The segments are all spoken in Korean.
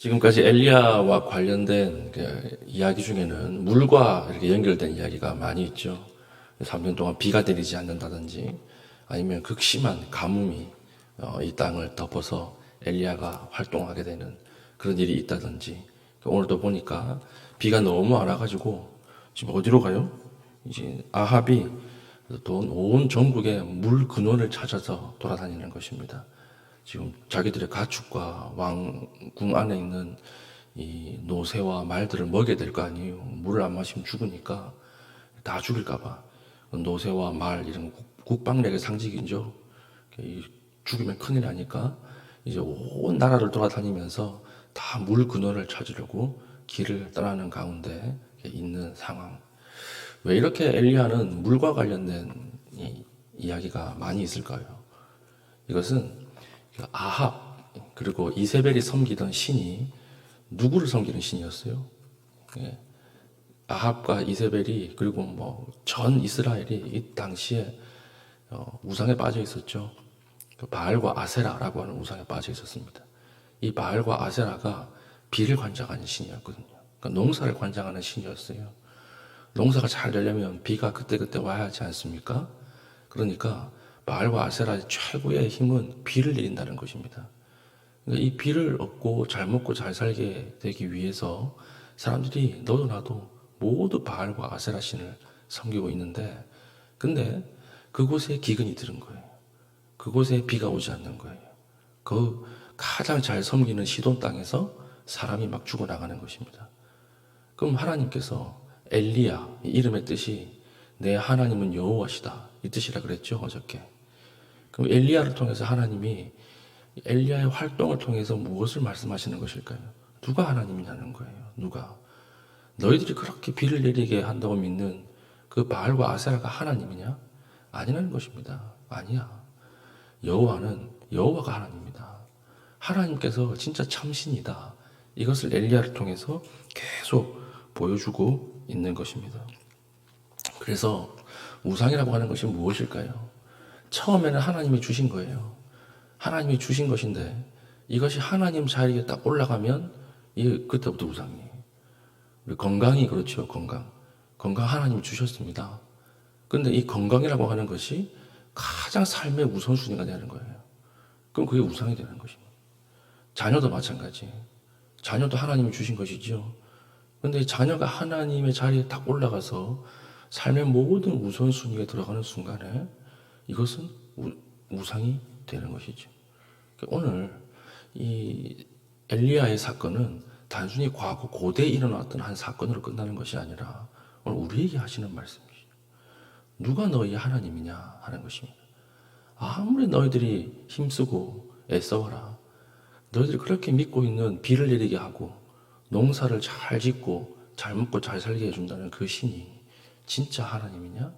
지금까지 엘리야와 관련된 그 이야기 중에는 물과 이렇게 연결된 이야기가 많이 있죠. 3년 동안 비가 내리지 않는다든지 아니면 극심한 가뭄이 이 땅을 덮어서 엘리야가 활동하게 되는 그런 일이 있다든지, 오늘도 보니까 비가 너무 안 와가지고 지금 어디로 가요? 이제 아합이 온 전국에 물 근원을 찾아서 돌아다니는 것입니다. 지금 자기들의 가축과 왕궁 안에 있는 이 노새와 말들을 먹여야 될 거 아니에요. 물을 안 마시면 죽으니까 다 죽일까봐 노새와 말 이런 국방력의 상징이죠. 죽으면 큰일 나니까 이제 온 나라를 돌아다니면서 다 물 근원을 찾으려고 길을 떠나는 가운데 있는 상황. 왜 이렇게 엘리야는 물과 관련된 이야기가 많이 있을까요? 이것은 아합 그리고 이세벨이 섬기던 신이 누구를 섬기는 신이었어요? 예. 아합과 이세벨이 그리고 뭐 전 이스라엘이 이 당시에 우상에 빠져 있었죠. 그 바알과 아세라라고 하는 우상에 빠져 있었습니다. 이 바알과 아세라가 비를 관장하는 신이었거든요. 그러니까 농사를 관장하는 신이었어요. 농사가 잘 되려면 비가 그때그때 와야 하지 않습니까? 그러니까 바알과 아세라의 최고의 힘은 비를 내린다는 것입니다. 그러니까 이 비를 얻고 잘 먹고 잘 살게 되기 위해서 사람들이 너도 나도 모두 바알과 아세라 신을 섬기고 있는데, 근데 그곳에 기근이 들은 거예요. 그곳에 비가 오지 않는 거예요. 그 가장 잘 섬기는 시돈 땅에서 사람이 막 죽어나가는 것입니다. 그럼 하나님께서 엘리야, 이 이름의 뜻이 내 하나님은 여호와시다, 이 뜻이라 그랬죠, 어저께. 그럼 엘리야를 통해서 하나님이 엘리야의 활동을 통해서 무엇을 말씀하시는 것일까요? 누가 하나님이냐는 거예요. 누가? 너희들이 그렇게 비를 내리게 한다고 믿는 그 바알과 아세라가 하나님이냐? 아니라는 것입니다. 아니야. 여호와가 하나님이다. 하나님께서 진짜 참신이다. 이것을 엘리야를 통해서 계속 보여주고 있는 것입니다. 그래서 우상이라고 하는 것이 무엇일까요? 처음에는 하나님이 주신 거예요. 하나님이 주신 것인데 이것이 하나님 자리에 딱 올라가면 이게 그때부터 우상이에요. 우리 건강이 그렇죠. 건강 하나님이 주셨습니다. 그런데 이 건강이라고 하는 것이 가장 삶의 우선순위가 되는 거예요. 그럼 그게 우상이 되는 것입니다. 자녀도 마찬가지. 자녀도 하나님이 주신 것이죠. 그런데 자녀가 하나님의 자리에 딱 올라가서 삶의 모든 우선순위에 들어가는 순간에 이것은 우상이 되는 것이죠. 오늘 이 엘리야의 사건은 단순히 과거 고대에 일어났던 한 사건으로 끝나는 것이 아니라 오늘 우리에게 하시는 말씀이죠. 누가 너희 하나님이냐 하는 것입니다. 아무리 너희들이 힘쓰고 애써라, 너희들이 그렇게 믿고 있는 비를 내리게 하고 농사를 잘 짓고 잘 먹고 잘 살게 해준다는 그 신이 진짜 하나님이냐?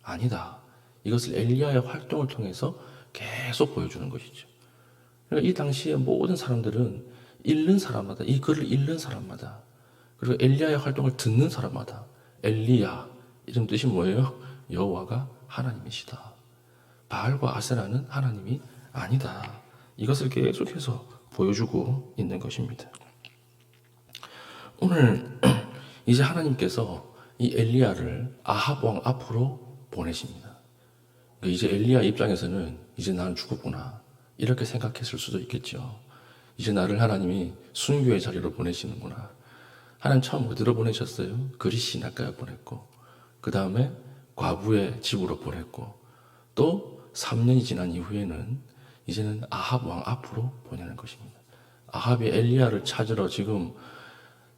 아니다. 이것을 엘리야의 활동을 통해서 계속 보여주는 것이죠. 그러니까 이 당시에 모든 사람들은 읽는 사람마다, 이 글을 읽는 사람마다, 그리고 엘리야의 활동을 듣는 사람마다 엘리야, 이런 뜻이 뭐예요? 여호와가 하나님이시다. 바알과 아세라는 하나님이 아니다. 이것을 계속해서 보여주고 있는 것입니다. 오늘 이제 하나님께서 이 엘리야를 아합 왕 앞으로 보내십니다. 이제 엘리야 입장에서는 이제 나는 죽었구나, 이렇게 생각했을 수도 있겠죠. 이제 나를 하나님이 순교의 자리로 보내시는구나. 하나님 처음 어디로 보내셨어요? 그리 시냇가에 보냈고, 그 다음에 과부의 집으로 보냈고, 또 3년이 지난 이후에는 이제는 아합 왕 앞으로 보내는 것입니다. 아합이 엘리야를 찾으러 지금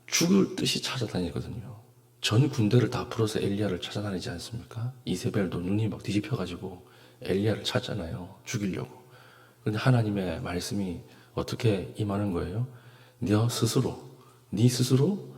죽을 듯이 찾아다니거든요. 전 군대를 다 풀어서 엘리야를 찾아다니지 않습니까? 이세벨도 눈이 막 뒤집혀가지고 엘리야를 찾잖아요. 죽이려고. 그런데 하나님의 말씀이 어떻게 임하는 거예요? 네 스스로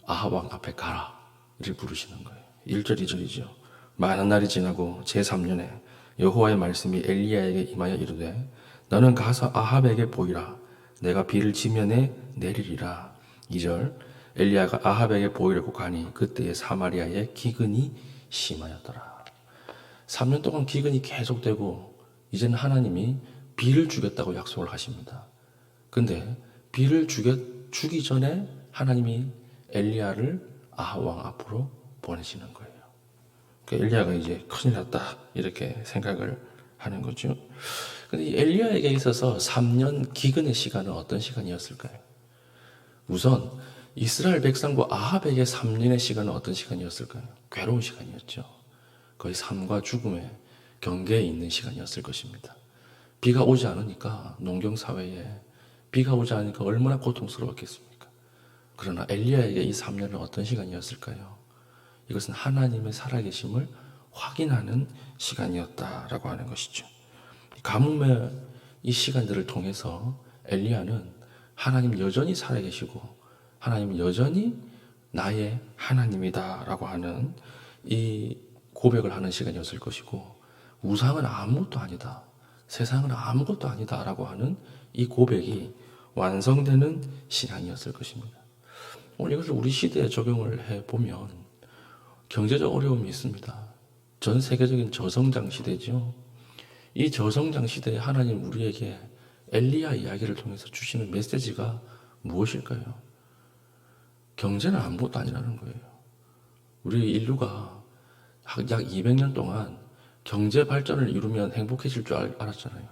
아합 왕 앞에 가라, 이를 부르시는 거예요. 1절 2절이죠. 많은 날이 지나고 제3년에 여호와의 말씀이 엘리야에게 임하여 이르되 너는 가서 아합에게 보이라. 내가 비를 지면에 내리리라. 2절 엘리야가 아합에게 보이려고 가니 그때에 사마리아에 기근이 심하였더라. 3년 동안 기근이 계속되고 이제는 하나님이 비를 주겠다고 약속을 하십니다. 근데 비를 주기 전에 하나님이 엘리야를 아합 왕 앞으로 보내시는 거예요. 그러니까 엘리야가 이제 큰일 났다 이렇게 생각을 하는 거죠. 근데 이 엘리야에게 있어서 3년 기근의 시간은 어떤 시간이었을까요? 우선 이스라엘 백성과 아합에게 3년의 시간은 어떤 시간이었을까요? 괴로운 시간이었죠. 거의 삶과 죽음의 경계에 있는 시간이었을 것입니다. 비가 오지 않으니까 농경사회에 비가 오지 않으니까 얼마나 고통스러웠겠습니까? 그러나 엘리야에게 이 3년은 어떤 시간이었을까요? 이것은 하나님의 살아계심을 확인하는 시간이었다라고 하는 것이죠. 가뭄의 이 시간들을 통해서 엘리야는 하나님 여전히 살아계시고 하나님 여전히 나의 하나님이다라고 하는 이 고백을 하는 시간이었을 것이고, 우상은 아무것도 아니다, 세상은 아무것도 아니다라고 하는 이 고백이 완성되는 시간이었을 것입니다. 오늘 이것을 우리 시대에 적용을 해보면 경제적 어려움이 있습니다. 전 세계적인 저성장 시대죠. 이 저성장 시대에 하나님 우리에게 엘리야 이야기를 통해서 주시는 메시지가 무엇일까요? 경제는 아무것도 아니라는 거예요. 우리 인류가 약 200년 동안 경제 발전을 이루면 행복해질 줄 알았잖아요.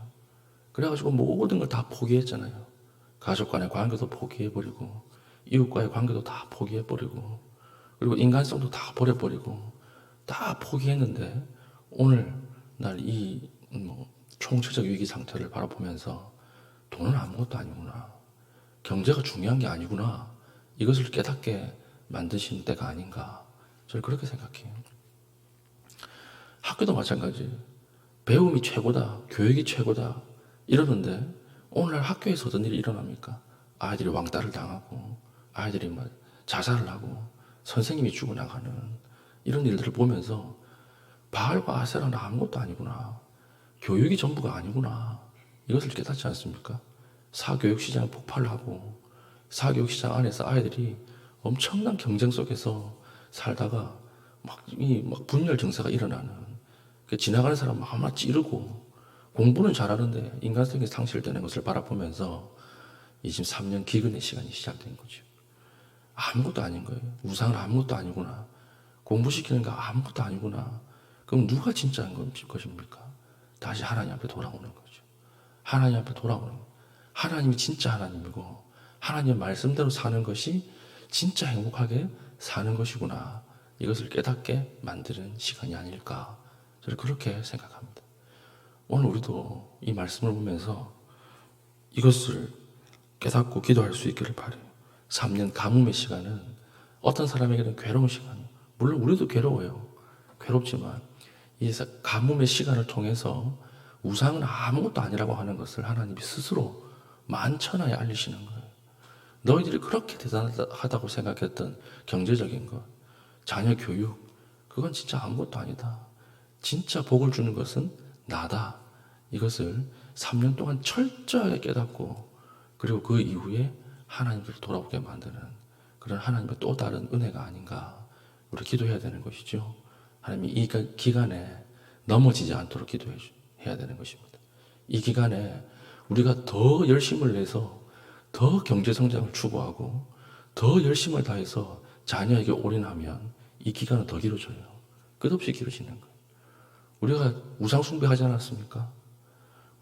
그래가지고 모든 걸 다 포기했잖아요. 가족 간의 관계도 포기해버리고 이웃과의 관계도 다 포기해버리고 그리고 인간성도 다 버려버리고 다 포기했는데 오늘날 이 총체적 위기 상태를 바라보면서 돈은 아무것도 아니구나, 경제가 중요한 게 아니구나, 이것을 깨닫게 만드신 때가 아닌가, 저는 그렇게 생각해요. 학교도 마찬가지. 배움이 최고다, 교육이 최고다 이러는데 오늘날 학교에서 어떤 일이 일어납니까? 아이들이 왕따를 당하고 아이들이 막 자살을 하고 선생님이 죽어나가는 이런 일들을 보면서 바알과 아세라는 아무것도 아니구나, 교육이 전부가 아니구나, 이것을 깨닫지 않습니까? 사교육시장 폭발을 하고 사교육시장 안에서 아이들이 엄청난 경쟁 속에서 살다가 막 분열 증세가 일어나는, 지나가는 사람 막 아마 찌르고 공부는 잘하는데 인간성이 상실되는 것을 바라보면서 이 지금 3년 기근의 시간이 시작된 거죠. 아무것도 아닌 거예요. 우상은 아무것도 아니구나, 공부시키는 거 아무것도 아니구나. 그럼 누가 진짜인 것입니까? 다시 하나님 앞에 돌아오는 거죠. 하나님 앞에 돌아오는 거예요. 하나님이 진짜 하나님이고 하나님의 말씀대로 사는 것이 진짜 행복하게 사는 것이구나, 이것을 깨닫게 만드는 시간이 아닐까, 저는 그렇게 생각합니다. 오늘 우리도 이 말씀을 보면서 이것을 깨닫고 기도할 수 있기를 바라요. 3년 가뭄의 시간은 어떤 사람에게는 괴로운 시간이에요. 물론 우리도 괴로워요. 괴롭지만 이 가뭄의 시간을 통해서 우상은 아무것도 아니라고 하는 것을 하나님이 스스로 만천하에 알리시는 거예요. 너희들이 그렇게 대단하다고 생각했던 경제적인 것, 자녀 교육, 그건 진짜 아무것도 아니다. 진짜 복을 주는 것은 나다. 이것을 3년 동안 철저하게 깨닫고 그리고 그 이후에 하나님을 돌아오게 만드는 그런 하나님의 또 다른 은혜가 아닌가, 우리 기도해야 되는 것이죠. 하나님이 이 기간에 넘어지지 않도록 기도해야 되는 것입니다. 이 기간에 우리가 더 열심을 내서 더 경제성장을 추구하고 더 열심을 다해서 자녀에게 올인하면 이 기간은 더 길어져요. 끝없이 길어지는 거예요. 우리가 우상숭배 하지 않았습니까?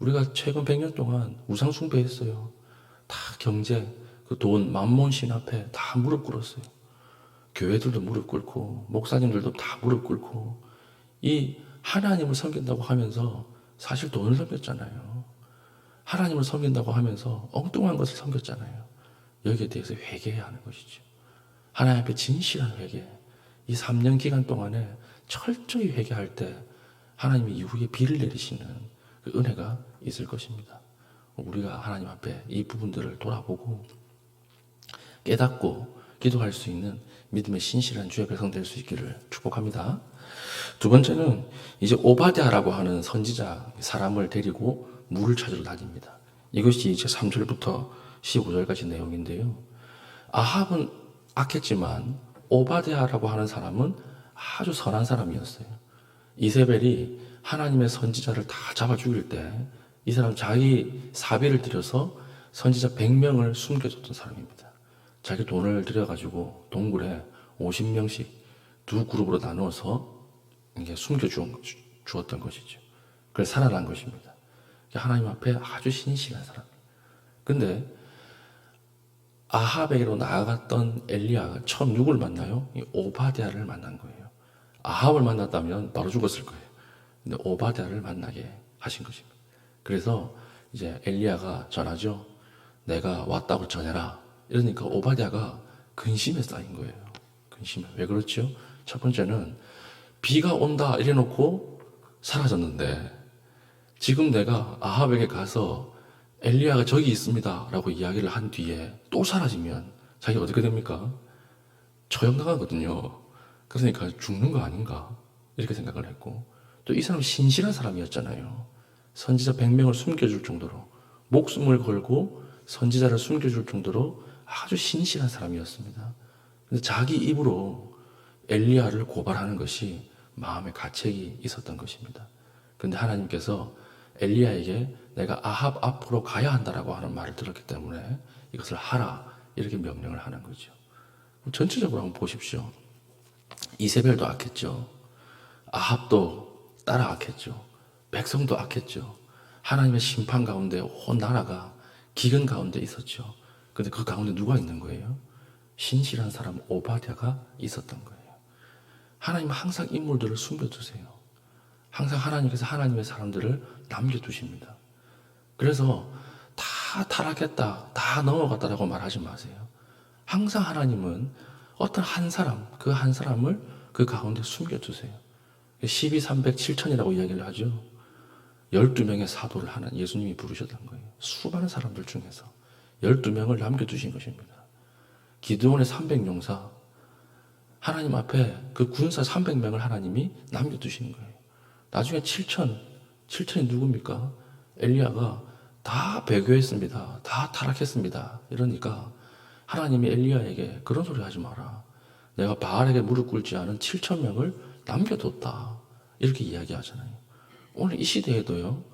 우리가 최근 100년 동안 우상숭배했어요. 다 경제, 그 돈, 만몬신 앞에 다 무릎 꿇었어요. 교회들도 무릎 꿇고 목사님들도 다 무릎 꿇고 이 하나님을 섬긴다고 하면서 사실 돈을 섬겼잖아요. 하나님을 섬긴다고 하면서 엉뚱한 것을 섬겼잖아요. 여기에 대해서 회개해야 하는 것이죠. 하나님 앞에 진실한 회개. 이 3년 기간 동안에 철저히 회개할 때 하나님이 이후에 비를 내리시는 그 은혜가 있을 것입니다. 우리가 하나님 앞에 이 부분들을 돌아보고 깨닫고 기도할 수 있는 믿음의 신실한 주의 백성 될 수 있기를 축복합니다. 두 번째는 이제 오바댜라고 하는 선지자 사람을 데리고 물을 찾으러 다닙니다. 이것이 이제 3절부터 15절까지 내용인데요. 아합은 악했지만 오바댜라고 하는 사람은 아주 선한 사람이었어요. 이세벨이 하나님의 선지자를 다 잡아 죽일 때 이 사람 자기 사비를 들여서 선지자 100명을 숨겨줬던 사람입니다. 자기 돈을 들여가지고 동굴에 50명씩 두 그룹으로 나누어서 이게 주었던 것이죠. 그래서 살아난 것입니다. 하나님 앞에 아주 신실한 사람. 근데 아합에게로 나아갔던 엘리야가 처음 누구를 만나요? 이 오바댜를 만난 거예요. 아합을 만났다면 바로 죽었을 거예요. 근데 오바댜를 만나게 하신 것입니다. 그래서 이제 엘리야가 전하죠. 내가 왔다고 전해라. 이러니까 오바댜가 근심에 쌓인 거예요. 근심에. 왜 그렇죠? 첫 번째는 비가 온다 이래놓고 사라졌는데 지금 내가 아합에게 가서 엘리야가 저기 있습니다 라고 이야기를 한 뒤에 또 사라지면 자기가 어떻게 됩니까? 처형당하거든요. 그러니까 죽는 거 아닌가 이렇게 생각을 했고, 또 이 사람이 신실한 사람이었잖아요. 선지자 100명을 숨겨줄 정도로, 목숨을 걸고 선지자를 숨겨줄 정도로 아주 신실한 사람이었습니다. 근데 자기 입으로 엘리야를 고발하는 것이 마음에 가책이 있었던 것입니다. 근데 하나님께서 엘리야에게 내가 아합 앞으로 가야 한다라고 하는 말을 들었기 때문에 이것을 하라 이렇게 명령을 하는 거죠. 전체적으로 한번 보십시오. 이세벨도 악했죠. 아합도 따라 악했죠. 백성도 악했죠. 하나님의 심판 가운데 온 나라가 기근 가운데 있었죠. 근데 그 가운데 누가 있는 거예요? 신실한 사람 오바댜가 있었던 거예요. 하나님은 항상 인물들을 숨겨두세요. 항상 하나님께서 하나님의 사람들을 남겨두십니다. 그래서 다 타락했다, 다 넘어갔다라고 말하지 마세요. 항상 하나님은 어떤 한 사람, 그 한 사람을 그 가운데 숨겨두세요. 12,307천이라고 이야기를 하죠. 12명의 사도를 하는 예수님이 부르셨던 거예요. 수많은 사람들 중에서 12명을 남겨두신 것입니다. 기드온의 300용사, 하나님 앞에 그 군사 300명을 하나님이 남겨두시는 거예요. 나중에 7천이 누굽니까? 엘리야가 다 배교했습니다. 다 타락했습니다. 이러니까 하나님이 엘리야에게 그런 소리 하지 마라. 내가 바알에게 무릎 꿇지 않은 7,000명을 남겨뒀다. 이렇게 이야기하잖아요. 오늘 이 시대에도요,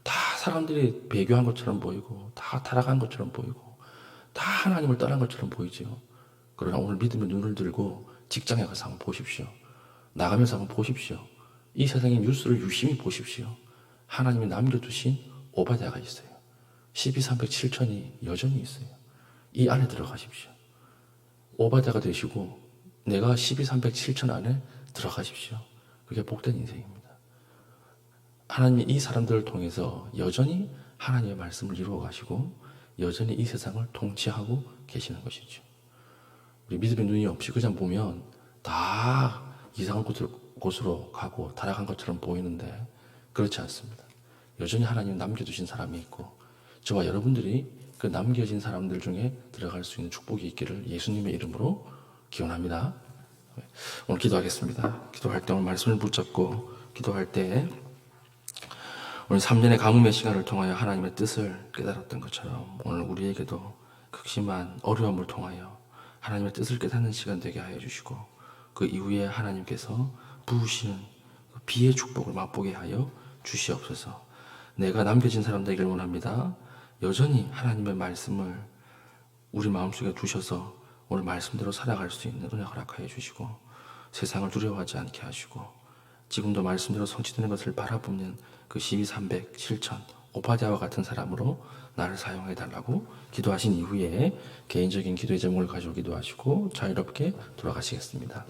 다 사람들이 배교한 것처럼 보이고, 다 타락한 것처럼 보이고, 다 하나님을 떠난 것처럼 보이죠. 그러나 오늘 믿음의 눈을 들고 직장에 가서 한번 보십시오. 나가면서 한번 보십시오. 이 세상의 뉴스를 유심히 보십시오. 하나님이 남겨두신 오바댜가 있어요. 12,307천이 여전히 있어요. 이 안에 들어가십시오. 오바댜가 되시고 내가 12,307천 안에 들어가십시오. 그게 복된 인생입니다. 하나님이 이 사람들을 통해서 여전히 하나님의 말씀을 이루어 가시고 여전히 이 세상을 통치하고 계시는 것이죠. 우리 믿음의 눈이 없이 그냥 보면 다 이상한 곳으로 가고 타락한 것처럼 보이는데 그렇지 않습니다. 여전히 하나님 남겨두신 사람이 있고 저와 여러분들이 그 남겨진 사람들 중에 들어갈 수 있는 축복이 있기를 예수님의 이름으로 기원합니다. 오늘 기도하겠습니다. 기도할 때 오늘 말씀을 붙잡고 기도할 때 오늘 3년의 가뭄의 시간을 통하여 하나님의 뜻을 깨달았던 것처럼 오늘 우리에게도 극심한 어려움을 통하여 하나님의 뜻을 깨닫는 시간 되게 하여 주시고 그 이후에 하나님께서 부으시는 비의 축복을 맛보게 하여 주시옵소서. 내가 남겨진 사람들에게 원합니다. 여전히 하나님의 말씀을 우리 마음속에 두셔서 오늘 말씀대로 살아갈 수 있는 은혜 허락하여 주시고 세상을 두려워하지 않게 하시고 지금도 말씀대로 성취되는 것을 바라보는 그 12,307천 오바댜와 같은 사람으로 나를 사용해 달라고 기도하신 이후에 개인적인 기도의 제목을 가지고 기도하시고 자유롭게 돌아가시겠습니다.